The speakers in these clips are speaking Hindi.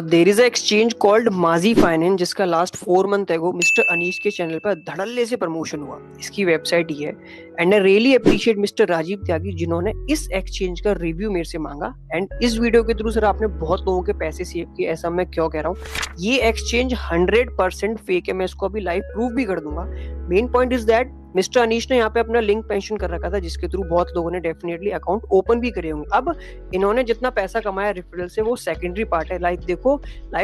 There is a exchange called माजी फाइनेंस जिसका लास्ट 4 मंथ एगो मिस्टर अनीश के चैनल पर धड़ल्ले से प्रमोशन हुआ। इसकी वेबसाइट ये है। And I really appreciate mister Rajiv Tyagi जिन्होंने इस एक्सचेंज का रिव्यू मेरे से मांगा। एंड इस वीडियो के थ्रू सर आपने बहुत लोगों के पैसे सेव किए, ऐसा मैं क्यों कह रहा हूँ। ये एक्सचेंज 100% फेक है, मैं इसको अभी लाइव प्रूफ भी कर दूंगा। Main point is that mister Anish ने यहाँ पे अपना लिंक मेंशन कर रखा था जिसके थ्रू बहुत लोगों ने डेफिनेटली अकाउंट ओपन भी करे होंगे। अब इन्होंने जितना पैसा कमाया रेफरल से वो सेकेंडरी पार्ट है। लाइव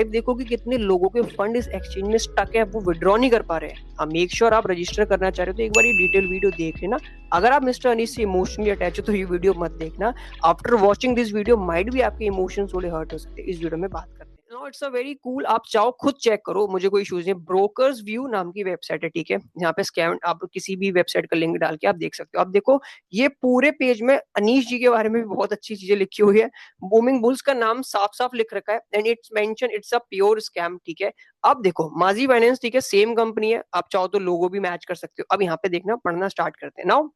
देखो कि कितने लोगों के फंड इस एक्सचेंज में स्टक है, वो विड्रॉ नहीं कर पा रहे हैं। हाँ, मेक श्योर आप रजिस्टर करना चाह रहे हो तो एक बार ये डिटेल वीडियो देख लेना। अगर आप मिस्टर अनीस से इमोशनली अटैच हो तो ये वीडियो मत देखना। After watching this video might भी आपके इमोशंस थोड़े हर्ट हो सकते हैं। इस वीडियो में बात करते हैं। No, it's a very cool, आप चाहो खुद चेक करो, मुझे कोई इश्यूज नहीं। ब्रोकर्स व्यू नाम की वेबसाइट है, ठीक है। यहाँ पे स्कैम, आप किसी भी वेबसाइट का लिंक डाल के आप देख सकते हो। आप देखो ये पूरे पेज में अनीश जी के बारे में भी बहुत अच्छी चीजें लिखी हुई है। बूमिंग बुल्स का नाम साफ साफ लिख रखा है and it's mention it's a pure scam, ठीक है। अब देखो माजी फाइनेंस, ठीक है, सेम कंपनी है, आप चाहो तो लोगो भी मैच कर सकते हो। अब यहाँ पे देखना, पढ़ना स्टार्ट करते हैं नाउ।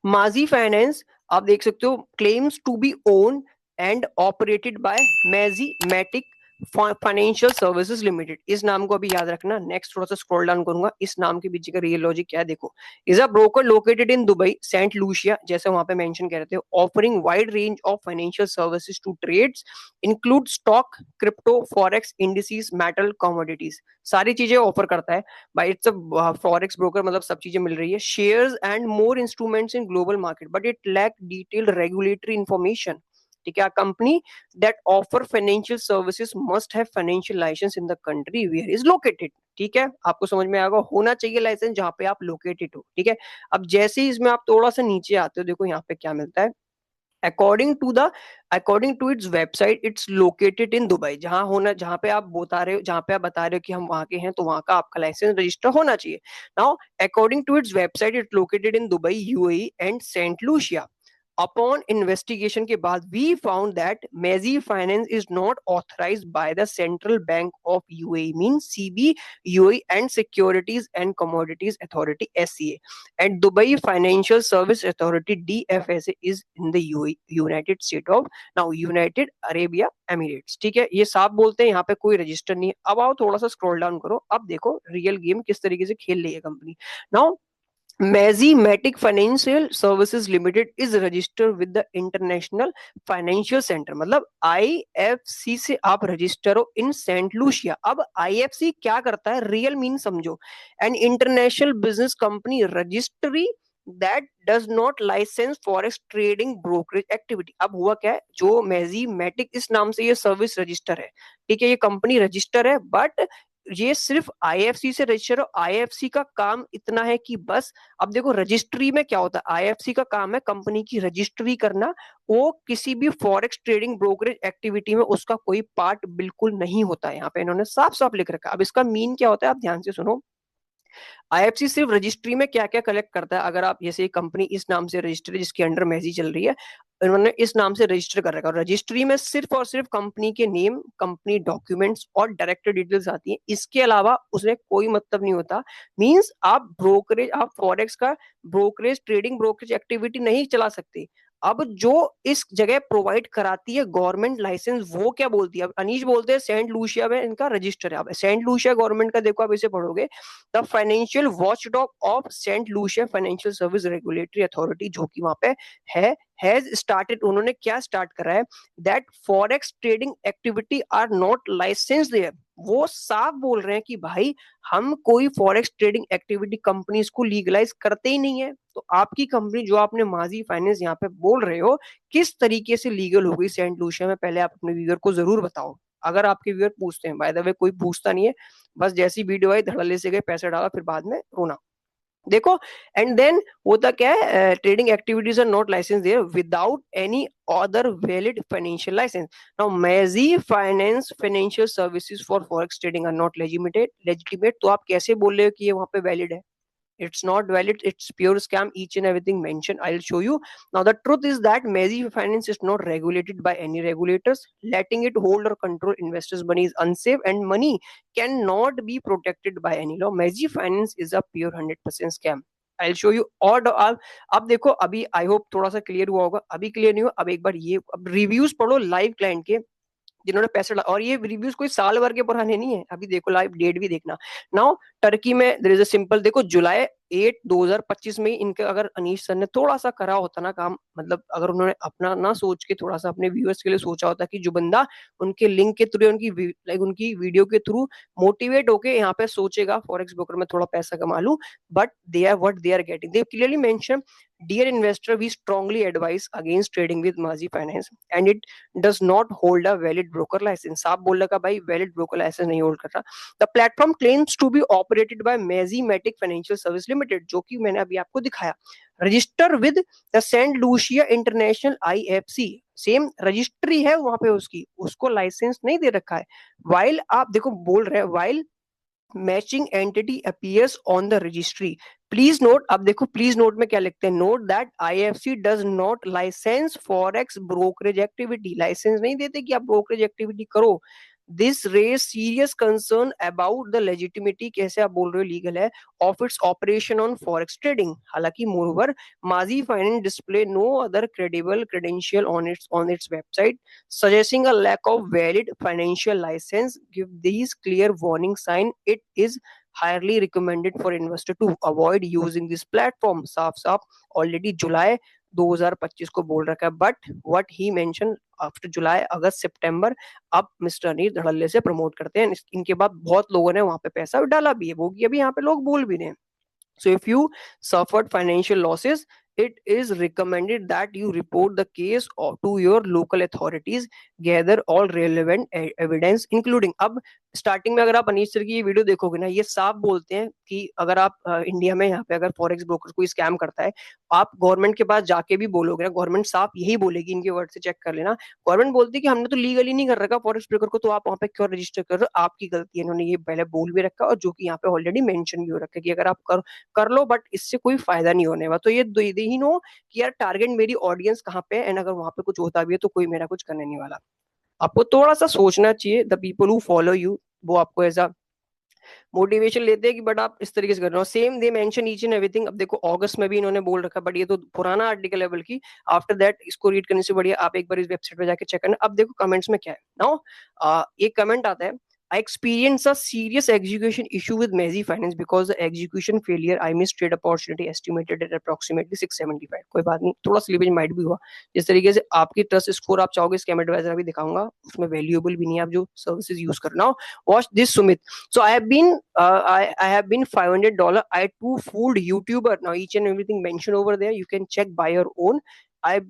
माजी फाइनेंस, आप देख सकते हो, claims to be own and operated by Majimatic financial services limited. इस नाम को अभी याद रखना। नेक्स्ट थोड़ा सा स्क्रॉल डाउन करूंगा, इस नाम के पीछे का रियल लॉजिक क्या है देखो। Is a broker located in Dubai saint Lucia, जैसे वहां पे मेंशन कर रहे थे, offering wide range of financial services to trades include stock, crypto, forex, indices, metal, commodities. सारी चीजें ऑफर करता है भाई। इट्स अ फॉरेक्स ब्रोकर, मतलब सब चीजें मिल रही है। Shares and more instruments in global market but it lack detailed regulatory information, ठीक है। Company that offer financial services must have financial license in the country where is located, ठीक है। आपको समझ में आएगा, होना चाहिए लाइसेंस जहां पे आप लोकेटेड हो, ठीक है। अब जैसे ही इसमें आप थोड़ा सा नीचे आते हो, देखो यहाँ पे क्या मिलता है। According to the according to its website it's located in Dubai. जहां पे आप बता रहे हो, जहां पे आप बता रहे हो कि हम वहां के हैं, तो वहां का आपका लाइसेंस रजिस्टर होना चाहिए। Now according to its website it's located in Dubai, UAE and saint Lucia. Upon investigation के बाद we found that Mazi finance is not authorized by the central bank of UAE, mean CB, UAE and securities and commodities authority, SCA, and Dubai Financial Service Authority DFSA is in the UAE, United State of now United Arabia Emirates, ठीक है। ये साफ बोलते हैं, यहाँ पे कोई रजिस्टर नहीं है। अब आओ थोड़ा सा स्क्रॉल डाउन करो, अब देखो रियल गेम किस तरीके से खेल रही है company. Now Majimatic financial services limited is registered with the international financial centre, मतलब आईएफसी से आप रजिस्टर हो in Saint Lucia IFC क्या करता है, रियल मीन समझो, an international business company registry that does not license forex trading brokerage activity. अब हुआ क्या है, जो मैजीमेटिक इस नाम से ये सर्विस रजिस्टर है, ठीक है, ये कंपनी रजिस्टर है, बट ये सिर्फ आईएफसी से रजिस्टर हो। आईएफसी का काम इतना है कि बस, अब देखो रजिस्ट्री में क्या होता है, आईएफसी का काम है कंपनी की रजिस्ट्री करना। वो किसी भी फॉरेक्स ट्रेडिंग ब्रोकरेज एक्टिविटी में उसका कोई पार्ट बिल्कुल नहीं होता है। यहाँ पे इन्होंने साफ साफ लिख रखा है। अब इसका मीन क्या होता है, आप ध्यान से सुनो। आईएफसी सिर्फ रजिस्ट्री में क्या क्या कलेक्ट करता है, अगर आप जैसे कंपनी इस नाम से रजिस्टर है जिसके अंडर मैजी चल रही है, उन्होंने इस नाम से रजिस्टर कर रखा है, और रजिस्ट्री में सिर्फ और सिर्फ कंपनी के नेम, कंपनी डॉक्यूमेंट्स और डायरेक्टर डिटेल्स आती है। इसके अलावा उसमें कोई मतलब नहीं होता। मींस आप ब्रोकरेज, आप फॉरेक्स का ब्रोकरेज, ट्रेडिंग ब्रोकरेज एक्टिविटी नहीं चला सकते। अब जो इस जगह प्रोवाइड कराती है गवर्नमेंट लाइसेंस, वो क्या बोलती है, अब अनीश बोलते हैं सेंट लूसिया में इनका रजिस्टर है। अब सेंट लूसिया गवर्नमेंट का देखो, आप इसे पढ़ोगे, the financial watchdog of saint Lucia financial service regulatory authority, जो कि वहां पे है, हैज स्टार्टेड, उन्होंने क्या स्टार्ट करा है, that forex trading activity are not license there. वो साफ बोल रहे हैं कि भाई हम कोई फॉरेक्स ट्रेडिंग एक्टिविटी कंपनीज को लीगलाइज करते ही नहीं है। तो आपकी कंपनी जो आपने माजी फाइनेंस यहाँ पे बोल रहे हो, किस तरीके से लीगल हो गई सेंट लूसिया में, पहले आप अपने व्यूअर को जरूर बताओ। अगर आपके व्यूअर पूछते हैं, बाय द वे कोई पूछता नहीं है, बस जैसी वीडियो आई धड़ल्ले से गए, पैसे डाला, फिर बाद में रोना। देखो, एंड देन होता क्या है, trading activities are not license there without any other valid financial licence. Now Maji finance financial services for forex trading are not legitimate. तो आप कैसे बोल रहे हो कि ये वहां पे वैलिड है? It's not valid, it's pure scam, each and everything mentioned I'll show you. Now the truth is that Mezi Finance is not regulated by any regulators. Letting it hold or control investors money is unsafe and money cannot be protected by any law. Mezi Finance is a pure 100% scam. I'll show you। और अब देखो, अभी आई होप थोड़ा सा क्लियर हुआ होगा, अभी क्लियर नहीं हुआ, अब एक बार ये अब रिव्यूज पढ़ो लाइव क्लाइंट के, जिन्होंने पैसे और ये रिव्यूज कोई साल भर के पुराने नहीं है, अभी देखो लाइव डेट भी देखना। नाउ टर्की में देयर इज अ सिंपल, देखो जुलाई 8 2025 में इनके, अगर अनीश सर ने थोड़ा सा करा होता ना काम, मतलब अगर उन्होंने अपना ना सोच के थोड़ा सा अपने व्यूअर्स के लिए सोचा होता कि जो बंदा उनके लिंक के थ्रू, उनकी लाइक उनकी वीडियो के थ्रू मोटिवेट होके यहाँ पे सोचेगा फॉरेक्स ब्रोकर में थोड़ा पैसा कमा लूं, but they are what they are getting, they clearly mention, dear investor we strongly advise against trading with Maji finance and it does not hold a valid broker licence. साफ बोल रखा भाई, वैलिड ब्रोकर लाइसेंस नहीं होल्ड कर रहा। The platform claims to be operated by Magimatic financial service limited, जो कि मैंने अभी आपको दिखाया, register with the Saint Lucia international IFC, same registry है वहां पे उसकी, उसको लाइसेंस नहीं दे रखा है। वाइल आप देखो बोल रहे हैं, while matching entity appears on the registry, please note, अब देखो प्लीज नोट में क्या लिखते हैं, note that IFC does not license forex brokerage activity, licence नहीं देते कि आप ब्रोकरेज एक्टिविटी करो। This raise serious concern about the legitimacy, कैसे आप बोल रहे हो लीगल है, of its operation on forex trading. हालांकि moreover Maji finance display no other credible credential on its website suggesting a lack of valid financial license. Give these clear warning sign, it is highly recommended for investor to avoid using this platform। साफ साफ ऑलरेडी जुलाई 2025 को बोल रखा है, but what he mention after जुलाई अगस्त सितंबर अब मिस्टर अनिल धड़ल्ले से प्रमोट करते हैं। इनके बाद बहुत लोगों ने वहां पे पैसा डाला भी है, वो भी अभी यहाँ पे लोग बोल भी रहे हैं। So if you suffered financial losses, it is recommended that you report the case to your local authorities, gather all relevant evidence including। अब स्टार्टिंग में अगर आप अनीश सर की ये वीडियो देखोगे ना, ये साफ बोलते हैं कि अगर आप इंडिया में यहाँ पे अगर फॉरेक्स ब्रोकर कोई स्कैम करता है, आप गवर्नमेंट के पास जाके भी बोलोगे ना, गवर्नमेंट साफ यही बोलेगी, इनके वर्ड से चेक कर लेना, गवर्नमेंट बोलती है कि हमने तो लीगली नहीं कर रखा फॉरेक्स ब्रोकर को, तो आप वहाँ पे क्यों रजिस्टर कर रहे हो, आपकी गलती है। इन्होंने ये पहले बोल भी रखा और जो कि यहाँ पे ऑलरेडी मेंशन भी हो रखा है कि अगर आप कर लो बट इससे कोई फायदा नहीं होने वाला। तो ये दे ही नो कि यार टारगेट मेरी ऑडियंस कहाँ पे है, एंड अगर वहां पे कुछ होता भी है तो कोई मेरा कुछ करने नहीं वाला। आपको थोड़ा सा सोचना चाहिए, the people who follow you वो आपको ऐसा मोटिवेशन लेते हैं कि बट आप इस तरीके से कर रहे हो। Same they mention each and everything. अब देखो अगस्त में भी इन्होंने बोल रखा, बट ये तो पुराना आर्टिकल है, बल्कि आफ्टर दैट इसको रीड करने से बढ़िया आप एक बार इस वेबसाइट पे जाके चेक करना। अब देखो कमेंट्स में क्या है नाउ, एक कमेंट आता है, I experienced a serious execution issue with Mazi Finance because the execution failure I missed trade opportunity estimated at approximately 675। कोई बात नहीं, थोड़ा स्लीपेज माइट भी हुआ। जिस तरीके से आपकी ट्रस्ट स्कोर आप चाहोगे, स्कैम एडवाइजर भी दिखाऊंगा, उसमें वैल्यूएबल भी नहीं है आप जो सर्विसेज यूज करना हो। Watch this Sumit, so I have been $500, I too fooled YouTuber, now each and everything mentioned over there you can check by your own। I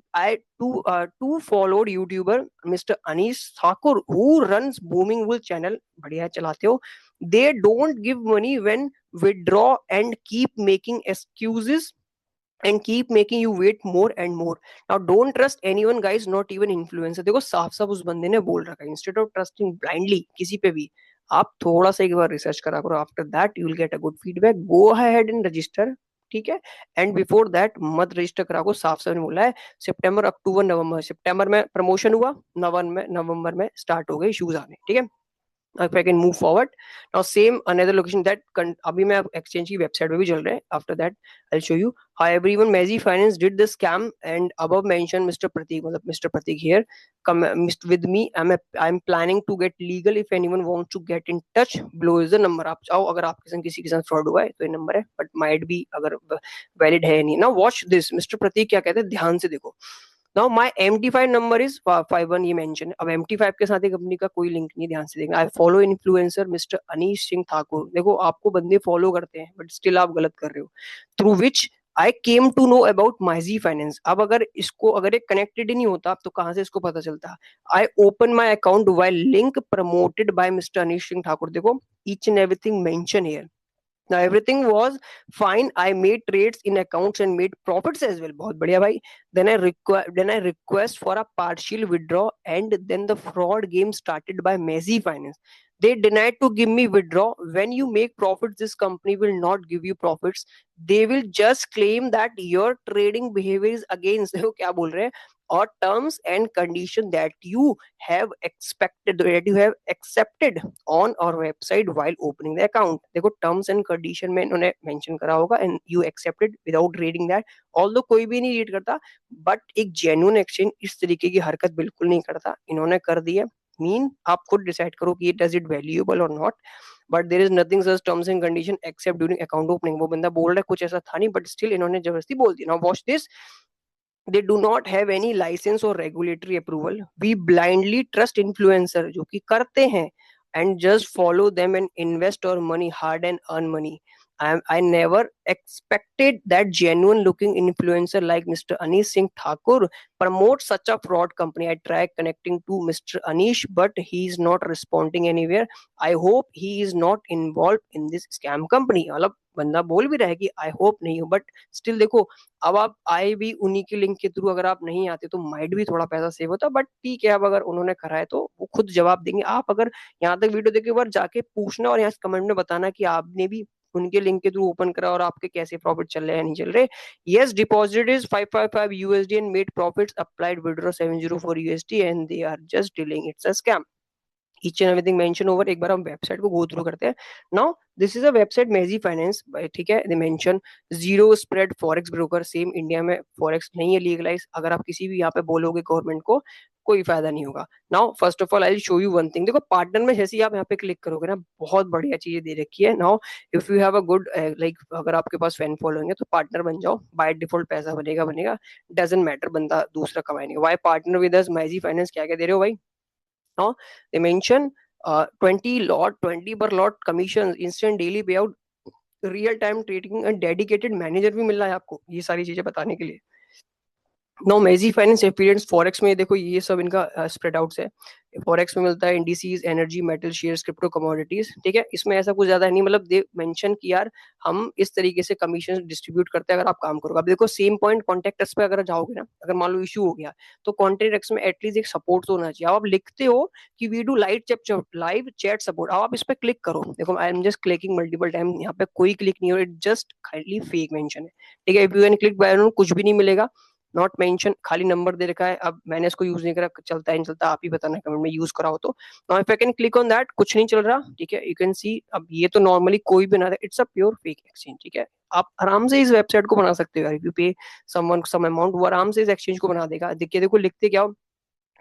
too followed YouTuber Mr. Anish Thakur who runs Booming Bull channel, बढ़िया चलाते हो। They don't give money when withdraw and keep making excuses and keep making you wait more and more। Now don't trust anyone guys, not even influencer। देखो साफ साफ उस बंदे ने बोल रखा है, instead of trusting blindly किसी पे भी, आप थोड़ा सा एक बार रिसर्च करा करो, after that you will get a good feedback, go ahead and register, ठीक है। एंड बिफोर दैट मत रजिस्टर करा को, साफ साफ बोला है। सितंबर अक्टूबर नवंबर, सितंबर में प्रमोशन हुआ, नवंबर में स्टार्ट हो गए इश्यूज आने, ठीक है। if I can move forward now, same another location that अभी मैं एक्सचेंज की वेबसाइट पे भी चल रहे हैं। After that I'll show you how everyone Mazi Finance did the scam and above mentioned Mr. Pratik, मतलब Mr. Pratik here come with me, I'm planning to get legal, if anyone wants to get in touch below is the number। आप चाहो अगर आपके संग किसी के साथ फ्रॉड हुआ है तो ये नंबर है, बट माइट भी अगर वैलिड है नहीं ना। वॉच दिस, मिस्टर प्रतीक क्या कहते हैं, ध्यान से देखो। Now my MT5 number is 51, ये मेंशन है। अब MT5 के साथ एक कंपनी का कोई लिंक नहीं, ध्यान से देखना। I follow influencer mister Anish Singh Thakur, देखो आपको बंदे फॉलो करते हैं बट स्टिल आप गलत कर रहे हो। Through which I came to know about Maji finance. अब अगर इसको अगर एक कनेक्टेड ही नहीं होता तो कहां से इसको पता चलता। I open my account while link promoted by mister Anish Singh Thakur, देखो each and everything mention here. Now everything was fine. I made trades in accounts and made profits as well. बहुत बढ़िया भाई। Then I request for a partial withdraw and then the fraud game started by Mazi Finance. They denied to give me withdraw. When you make profits, this company will not give you profits. They will just claim that your trading behavior is against देखो क्या बोल रहे हैं, or terms and condition that you have accepted on our website while opening the account। देखो terms and condition में इन्होंने mention करा होगा and you accepted without reading that। although कोई भी नहीं रीड करता, बट एक जेन्युइन एक्सचेंज इस तरीके की हरकत बिल्कुल नहीं करता, इन्होंने कर दी है। मीन आप खुद डिसाइड करो कि डज इट वैल्यूएबल और not, but there is nothing such terms and condition except during account opening. वो बंदा बोल रहा है कुछ ऐसा था नहीं, बट स्टिल इन्होंने जबरदस्ती बोल दिया। Now watch this, they do not have any license or regulatory approval, we blindly trust influencer जो कि करते हैं, and just follow them and invest our money, hard and earn money. I never expected that genuine looking influencer like Mr. Anish Singh Thakur promote such a fraud company. I tried connecting to Mr. Anish, but he is not responding anywhere. I hope he is not involved in this scam company. मतलब बंदा बोल भी रहा है कि आई होप नहीं हो, बट स्टिल देखो, अब आप आए भी उन्हीं के लिंक के थ्रू, अगर आप नहीं आते तो माइट भी थोड़ा पैसा सेव होता, बट ठीक है, अब अगर उन्होंने करा है तो वो खुद जवाब देंगे। आप अगर यहाँ तक वीडियो देखे, एक बार जाके पूछना और यहाँ कमेंट में बताना कि आपने भी उनके लिंक के थ्रू ओपन करा और आपके कैसे प्रॉफिट चल रहे हैं नहीं चल रहे। Yes, deposit is 555 USD and made profits, applied withdraw 704 USD and they are just dealing, it's a scam. each and everything mention over, एक बार हम वेबसाइट को गो थ्रू करते हैं। Now this is a website मेजी फाइनेंस, ठीक है, they mention zero spread forex broker, same India में फॉरेक्स नहीं है लीगलाइज। अगर आप किसी भी यहाँ पे बोलोगे गवर्नमेंट को, कोई फायदा नहीं होगा। Now first of all I will show you one thing, देखो पार्टनर में जैसे ही आप यहाँ पे क्लिक करोगे ना, बहुत बढ़िया चीजें दे रखी है। Now if you have a good like, अगर आपके पास फैन फॉलोइंग है तो पार्टनर बन जाओ, बाय डिफॉल्ट पैसा बनेगा बनेगा, डजेंट मैटर बंदा दूसरा कमाएंगे। Why partner with us Maji finance, क्या क्या दे रहे हो भाई। Now they mention 20 per lot commissions, instant daily payout, real time trading, dedicated manager भी मिल रहा है आपको, ये सारी चीजें बताने के लिए। नो मेजी फाइनेंस एक्सपीरियंस फॉरेक्स में, देखो ये सब इनका स्प्रेड आउट्स है। फॉरेक्स में मिलता है indices, energy, metal, shares, crypto, commodities, ठीक है। इसमें ऐसा कुछ ज्यादा नहीं, मतलब दे मेंशन कि यार हम इस तरीके से कमीशन डिस्ट्रीब्यूट करते हैं अगर आप काम करोगे। अब देखो सेम पॉइंट कॉन्टेक्ट पे अगर जाओगे ना, अगर मान लो इशू हो गया तो कॉन्टेक्ट में एटलीस्ट एक सपोर्ट तो होना चाहिए। अब आप लिखते हो कि we do live chat support, अब आप इस पे क्लिक करो, देखो I am just clicking multiple time, यहाँ पे कोई क्लिक नहीं हो, इट जस्ट खाली फेक मेंशन है, ठीक है। If you an click by, कुछ भी नहीं मिलेगा, नॉट मेंशन, खाली नंबर दे रखा है। अब मैंने इसको यूज नहीं करा, चलता है नहीं चलता आप ही बताना कमेंट में, यूज कराओ तो। Now if I can click on that, कुछ नहीं चल रहा, ठीक है। यू कैन सी, अब ये तो नॉर्मली कोई भी ना, it's a pure fake exchange, ठीक है। आप आराम से इस वेबसाइट को बना सकते हो यार, इफ यू पे समवन सम अमाउंट, वो आराम से इस एक्सचेंज को बना देगा। देखिए देखो लिखते क्या हो,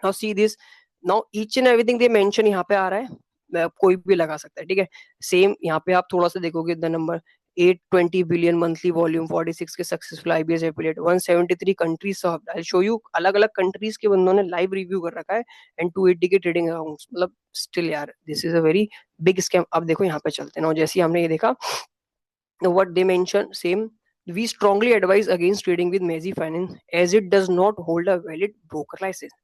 now see this, now each and everything they mention यहाँ पे आ रहा है, कोई भी लगा सकता है, ठीक है। सेम यहाँ पे आप थोड़ा सा देखोगे, the number 820 billion monthly volume, 46 के successful IBS affiliate, 173 countries served, I show you अलग अलग कंट्रीज के बंदों ने लाइव रिव्यू कर रखा है, एंड 280 के ट्रेडिंग अकाउंट्स, मतलब स्टिल यार this is a very big scam. अब देखो यहाँ पे चलते हैं ना, जैसे हमने ये देखा what they mention same, we strongly advise against trading with Mazi Finance as it does not hold a valid broker license.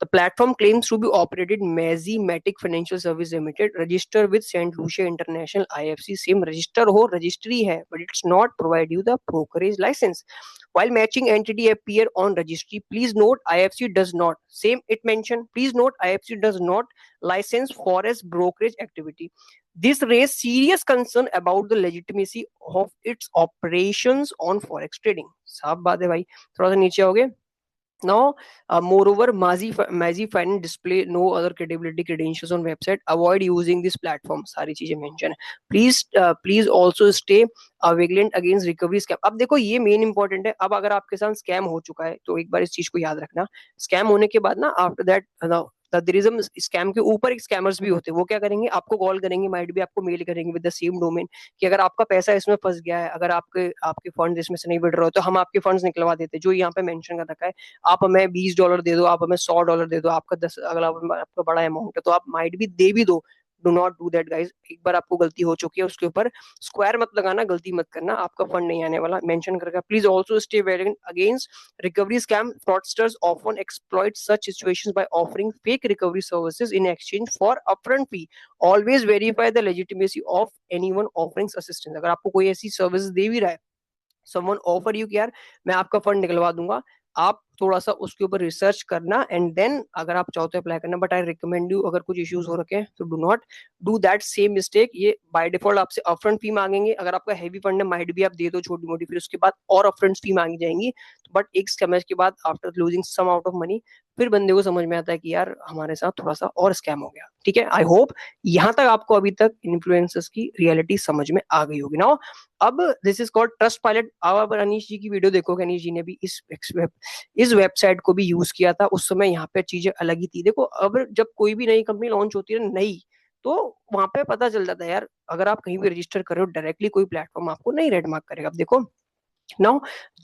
The platform claims to be operated Mazi Matic Financial Service Limited, registered with St. Lucia International IFC, same register हो registry है, but it's not provide you the brokerage license. While matching entity appear on registry, please note IFC does not, same it mentioned, please note IFC does not license forex brokerage activity. This raised serious concern about the legitimacy of its operations on forex trading. साफ बात है भाई, थोड़ा सा नीचे आओगे। Now, moreover, Mazi Finance display no other credibility credentials on website. Avoid using this platform. सारी चीजें mention है. Please also stay vigilant against recovery scam. अब देखो ये मेन इंपॉर्टेंट है। अब अगर आपके साथ स्कैम हो चुका है तो एक बार इस चीज को याद रखना, स्कैम होने के बाद ना आफ्टर दैट दरिज्म स्कैम के ऊपर एक स्कैमर्स भी होते हैं, वो क्या करेंगे, आपको कॉल करेंगे, माइट भी आपको मेल करेंगे विद द सेम डोमेन कि अगर आपका पैसा इसमें फंस गया है, अगर आपके आपके फंड इसमें से नहीं विड्रॉ हो तो हम आपके फंड्स निकलवा देते हैं, जो यहाँ पे मेंशन कर रखा है। आप हमें $20 दे दो, आप हमें $100 दे दो, आपका 10 अगला आपका बड़ा अमाउंट है तो आप माइट भी दे भी दो। Do not do that guys, एक बार आपको गलती हो चुकी है उसके ऊपर स्क्वायर मत लगाना, गलती मत करना, आपका फंड नहीं आने वाला, मेंशन करके। Please also stay vigilant against recovery scam. Fraudsters often exploit such situations by offering fake recovery services in exchange for upfront fee. Always verify the legitimacy of anyone offering assistance. अगर आपको कोई ऐसी सर्विस दे भी रहा है, समवन ऑफर यू कि यार मैं आपका फंड निकलवा दूंगा, आप थोड़ा सा उसके ऊपर रिसर्च करना एंड देन अगर आप चाहो तो अप्लाई करना, बट आई रिकमेंड यू, अगर कुछ इश्यूज हो रखे हैं तो do not do that same mistake. ये बाय डिफॉल्ट आपसे अपफ्रंट फी मांगेंगे, अगर आपका हैवी फंड है माइट भी आप दे दो छोटी मोटी, फिर उसके बाद और अपफ्रंट फी मांगी जाएंगी, बट एक समय के बाद after losing some out of money फिर बंदे को समझ में आता है कि यार हमारे साथ थोड़ा सा और स्कैम हो गया। ठीक है, आई होप यहाँ तक आपको अभी तक इन्फ्लुएंसर्स की रियलिटी समझ में आ गई होगी ना। अब this is called trust pilot. अब अनीश जी की वीडियो देखोगे, अनीश जी ने भी इस वेबसाइट को भी यूज किया था। उस समय यहाँ पे चीजें अलग ही थी। देखो अब जब कोई भी नई कंपनी लॉन्च होती है नई, तो वहां पे पता चल जाता है यार, अगर आप कहीं भी रजिस्टर कर रहे हो डायरेक्टली कोई प्लेटफॉर्म आपको नहीं रेड मार्क करेगा। अब देखो नाउ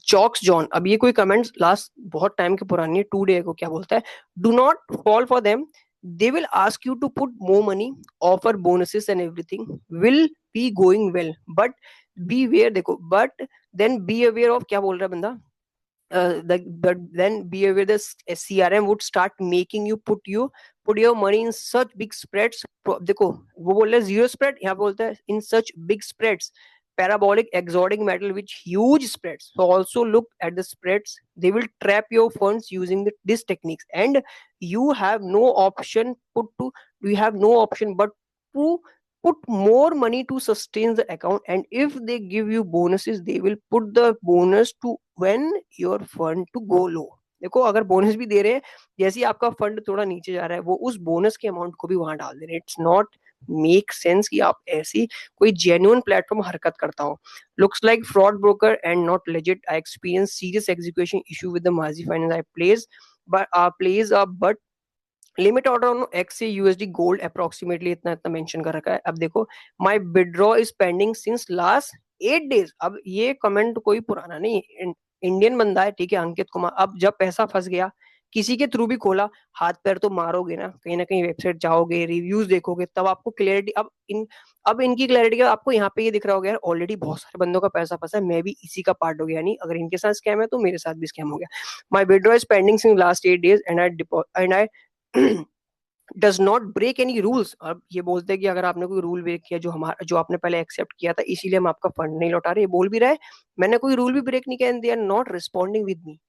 जॉक्स जॉन, अब ये कोई कमेंट्स लास्ट बहुत टाइम के पुरानी है, 2 डे को, क्या बोलता है, do not fall for them, they will ask you to put more money, offer bonuses and everything will be going well, but be where, देखो but then be aware of, क्या बोल रहा है बंदा, but then be aware this CRM would start making you put your money in such big spreads। देखो वो बोल रहे जीरो स्प्रेड, यहाँ बोलता है in such big spreads, parabolic exotic metal with huge spreads, so also look at the spreads, they will trap your funds using these techniques, and you have no option but to put more money to sustain the account, and if they give you bonuses they will put the bonus to when your fund to go low। देखो अगर बोनस भी दे रहे हैं, जैसे ही आपका फंड थोड़ा नीचे जा रहा है वो उस बोनस के अमाउंट को भी वहां डाल दे रहे हैं। इट्स नॉट मेक सेंस कि आप ऐसी कोई जेन्युइन प्लेटफॉर्म हरकत करता हो। Looks like fraud broker and not legit, I experience serious execution issue with the Maji finance, I place but limit order on x से यूएसडी गोल्ड अप्रोक्सीमेटली इतना इतना मेंशन कर रखा है। अब देखो my withdraw is pending since last 8 days। अब ये कमेंट कोई पुराना नहीं, इंडियन बंदा है, ठीक है, अंकित कुमार। अब जब पैसा फंस गया किसी के थ्रू भी खोला, हाथ पैर तो मारोगे ना कहीं वेबसाइट जाओगे, रिव्यूज देखोगे, तब आपको क्लैरिटी, अब इनकी क्लैरिटी आपको यहाँ पे ये दिख रहा होगा यार ऑलरेडी बहुत सारे बंदों का पैसा फंसा है, मैं भी इसी का पार्ट हो गया, नहीं अगर इनके साथ स्कैम है तो मेरे साथ भी स्कैम हो गया। My withdraw is pending since last 8 days and I does not break any rules. अब ये बोलते हैं कि अगर आपने कोई रूल ब्रेक किया जो आपने पहले एक्सेप्ट किया था, इसीलिए हम आपका फंड नहीं लौटा रहे, ये बोल भी रहा है मैंने कोई रूल भी ब्रेक नहीं किया, and they are not responding with me.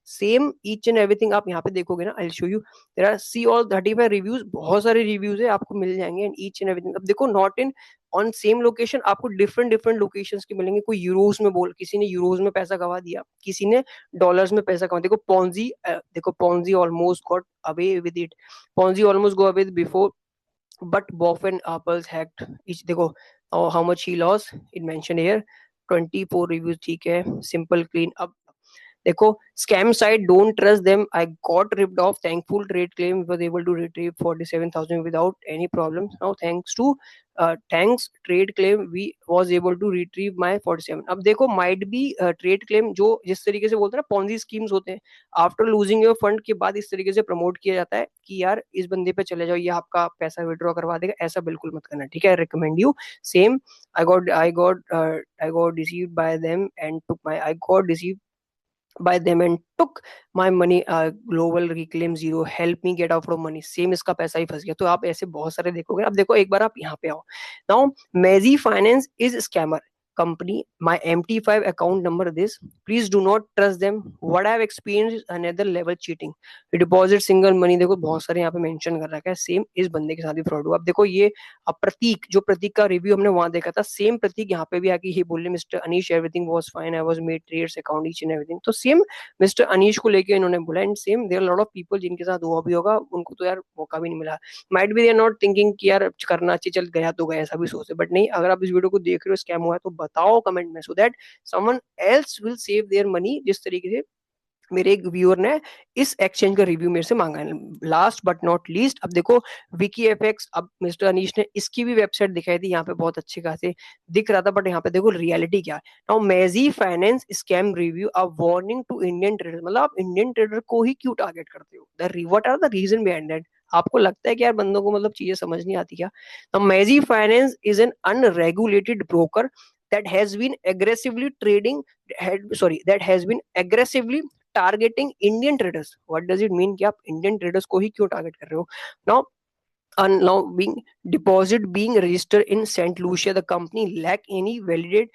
Same each and everything आप यहाँ पे देखोगे ना, I show you, there are see all 35 reviews, बहुत सारे रिव्यूज है आपको मिल जाएंगे, एंड ईच एंड एवरीथिंग। अब देखो not in on same location, आपको डिफरेंट डिफरेंट लोकेशंस के मिलेंगे। कोई यूरोज में बोल, किसी ने यूरोज में पैसा गवा दिया, किसी ने डॉलर्स में पैसा कमा। देखो Ponzi almost got away with it, Ponzi almost go away before, but Boffin Apples hacked each, देखो how much he lost it mentioned here, 24 reviews, ठीक है, simple clean। अब देखो scam site, don't trust them, I got ripped off, thankful trade claim was able to retrieve 47,000 without any problem, now thanks trade claim we was able to retrieve my 47। अब देखो might be trade claim जो जिस तरीके से बोलते हैं ना ponzi schemes होते हैं, आफ्टर लूजिंग योर फंड के बाद इस तरीके से प्रमोट किया जाता है कि यार इस बंदे पे चले जाओ, ये आपका पैसा विड्रॉ करवा देगा, ऐसा बिल्कुल मत करना, ठीक है, recommend you. Same I got deceived by them and took my money, global reclaim zero, help me get out from money, same इसका पैसा ही फंस गया। तो आप ऐसे बहुत सारे देखोगे। अब देखो एक बार आप यहाँ पे आओ, now Mazi finance is scammer company, my MT5 account number this, please do not trust them, what I have experienced is another level cheating, deposit single money, देखो बहुत सारे यहाँ पे मेंशन कर रखा है, सेम इस बंदे के साथ भी फ्रॉड हुआ। अब देखो ये अब प्रतीक का रिव्यू हमने वहां देखा था, सेम प्रतीक यहाँ पे भी आके ही बोले mister Anish everything was fine, I was made trades account each and everything. तो सेम मिस्टर अनीश को लेके इन्होंने बोला, and same there lot of people जिनके साथ हुआ भी होगा, उनको तो यार मौका भी नहीं मिला, might be they are not thinking कि यार करना चाहिए, चल गया तो गया, ऐसा भी सोचते, बट नहीं, अगर आप इस वीडियो को देख रहे हो स्कैम हुआ है तो बताओ कमेंट में, so that someone else will save their money. जिस तरीके से मेरे एक व्यूअर ने इस एक्सचेंज का रिव्यू मेरे से मांगा है। लास्ट बट नॉट लीस्ट, अब देखो विकी एफएक्स, अब मिस्टर अनीश ने इसकी भी वेबसाइट दिखाई थी, यहाँ पे बहुत अच्छे खासे दिख रहा था, बट यहाँ पे देखो रियलिटी क्या है। Now Mazi finance scam review, a warning to Indian trader, मतलब आप इंडियन ट्रेडर को ही क्यों टारगेट करते हो, what are the reason behind that. आपको लगता है कि यार बंदों को मतलब चीजें समझ नहीं आती क्या। Now Mazi finance is an unregulated broker that has been aggressively targeting Indian traders. What does it mean कि आप इंडियन ट्रेडर्स को ही क्यों टारगेट कर रहे हो। Now allowing deposit being registered in St. Lucia, the company lack any valid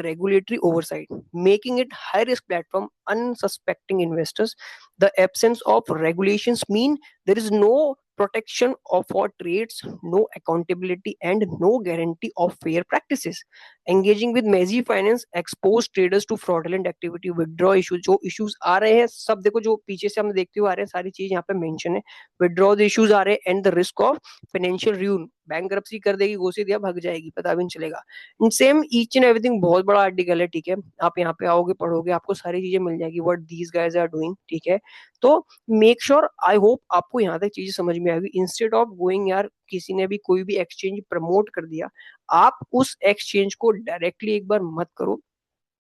regulatory oversight, making it high risk platform unsuspecting investors. The absence of regulations mean there is no protection of for trades, no accountability, and no guarantee of fair practices. Engaging with Maji finance expose traders to fraudulent activity, withdraw issue, जो इश्यूज आ रहे हैं सब देखो, जो पीछे से हम देखते हुए आ रहे हैं सारी चीज यहाँ पे मेंशन है। विदड्रॉ इश्यूज आ रहे हैं and the risk of financial रूइन, bankruptcy कर देगी, घोषी दिया भाग जाएगी, पता भी नहीं चलेगा। सेम ईच एंड एवरीथिंग, बहुत बड़ा आर्टिकल है, ठीक है। आप यहाँ पे आओगे, पढ़ोगे, आपको सारी चीजें मिल जाएगी what these guys are doing, ठीक है। तो मेक श्योर, आई होप आपको यहाँ तक चीजें समझ में आएगी। इंस्टेड ऑफ गोइंग यार, किसी ने भी कोई भी एक्सचेंज प्रमोट कर दिया, आप उस एक्सचेंज को डायरेक्टली एक बार मत करो।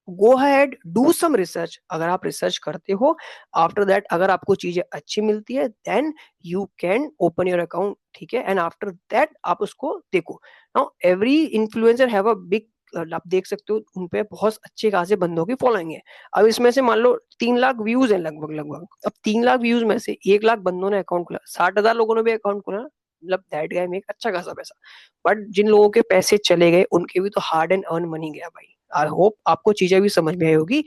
Go ahead, do some research. अगर आप रिसर्च करते हो, आफ्टर दैट अगर आपको चीजें अच्छी मिलती है, then you can open your account, ठीक है। एंड आफ्टर दैट आप उसको देखो। Now every influencer have a big, आप देख सकते हो उनपे बहुत अच्छे खासे बंदों की फॉलोइंग है। अब इसमें से मान लो 3 लाख व्यूज है लगभग लगभग, अब 3 लाख व्यूज में से 1 लाख बंदों ने अकाउंट खोला, 60,000 लोगों ने भी अकाउंट खोला, मतलब दैट गाय में एक अच्छा खासा पैसा। बट जिन लोगों के पैसे चले गए, उनके भी तो हार्ड एंड अर्न मनी गया भाई। आई होप आपको चीजें भी समझ में आई होगी।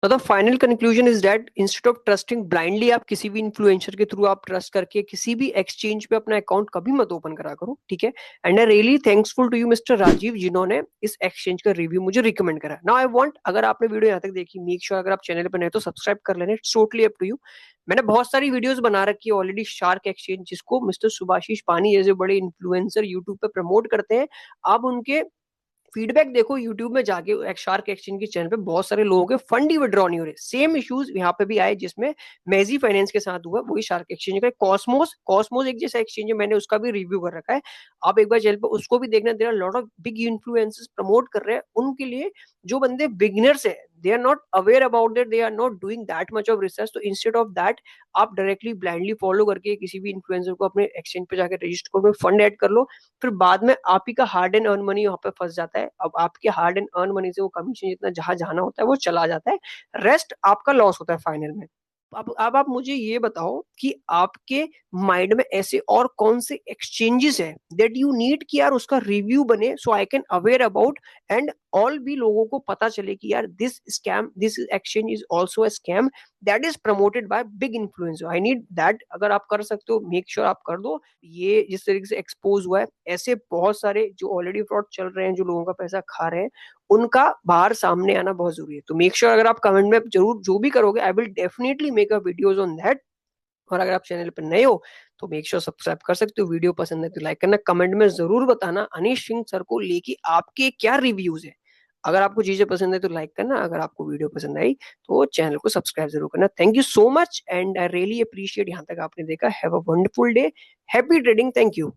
तो the final conclusion is that instead of trusting blindly, आप किसी भी इन्फ्लुएंसर के थ्रू आप ट्रस्ट करके किसी भी एक्सचेंज पे अपना अकाउंट कभी मत ओपन करा करो, ठीक है। And I really thankful to you mister Rajiv, जिन्होंने इस एक्सचेंज का रिव्यू मुझे रिकमेंड करा। नाउ आई वांट, अगर आपने वीडियो यहाँ तक देखी, मेक श्योर अगर आप चैनल पर नए तो सब्सक्राइब कर लेना, it's totally up to you. मैंने बहुत सारी वीडियोस बना रखी है ऑलरेडी शार्क एक्सचेंज, जिसको मिस्टर सुभाशीष पानी जैसे बड़े इन्फ्लुएंसर यूट्यूब पे प्रमोट करते हैं। आप उनके फीडबैक देखो यूट्यूब में जाके, शार्क एक्सचेंज के चैनल पे बहुत सारे लोगों के फंड ही विड्रॉ नहीं हो रहे। सेम इश्यूज यहाँ पे भी आए जिसमें मैजी फाइनेंस के साथ हुआ, वही शार्क एक्सचेंज का। कॉस्मोस, कॉस्मोस एक जैसा एक्सचेंज है, मैंने उसका भी रिव्यू कर रखा है, आप एक बार चैनल पे उसको भी देखना। There are lot of big influencers promote कर रहे हैं, उनके लिए जो बंदे बिगिनर्स है, they are not aware about that, they are not doing that much of research. तो इंस्टेड ऑफ दैट आप डायरेक्टली ब्लाइंडली फॉलो करके किसी भी इन्फ्लुएंसर को अपने एक्सचेंज पे जाकर रजिस्टर करो, फंड ऐड कर लो, फिर बाद में आप ही का हार्ड एंड अर्न मनी वहां पे फंस जाता है। अब आपके हार्ड एंड अर्न मनी से वो कमीशन जितना जहां जाना होता है वो चला जाता है, रेस्ट आपका लॉस होता है फाइनल में। अब आप मुझे ये बताओ कि आपके माइंड में ऐसे और कौन से एक्सचेंजेस है दैट यू नीड कि यार उसका रिव्यू बने, so I can aware about, and all भी लोगों को पता चले कि यार this scam, this exchange is also a scam that is promoted by big influencer. I need that. अगर आप कर सकते हो, मेक श्योर आप कर दो। ये जिस तरीके से एक्सपोज हुआ है, ऐसे बहुत सारे जो ऑलरेडी फ्रॉड चल रहे हैं, जो लोगों का पैसा खा रहे हैं, उनका बाहर सामने आना बहुत जरूरी है। तो मेक श्योर अगर आप कमेंट में जरूर जो भी करोगे, I will definitely make a videos on that. और अगर आप चैनल पर नए हो तो मेक श्योर सब्सक्राइब कर सकते हो। वीडियो पसंद है तो लाइक करना, कमेंट में जरूर बताना अनीश सिंह सर को लेके आपके क्या रिव्यूज है। अगर आपको चीजें पसंद है तो लाइक करना, अगर आपको वीडियो पसंद आई तो चैनल को सब्सक्राइब जरूर करना। Thank you so much and I really appreciate यहाँ तक आपने देखा। Have a wonderful day, happy trading, thank you.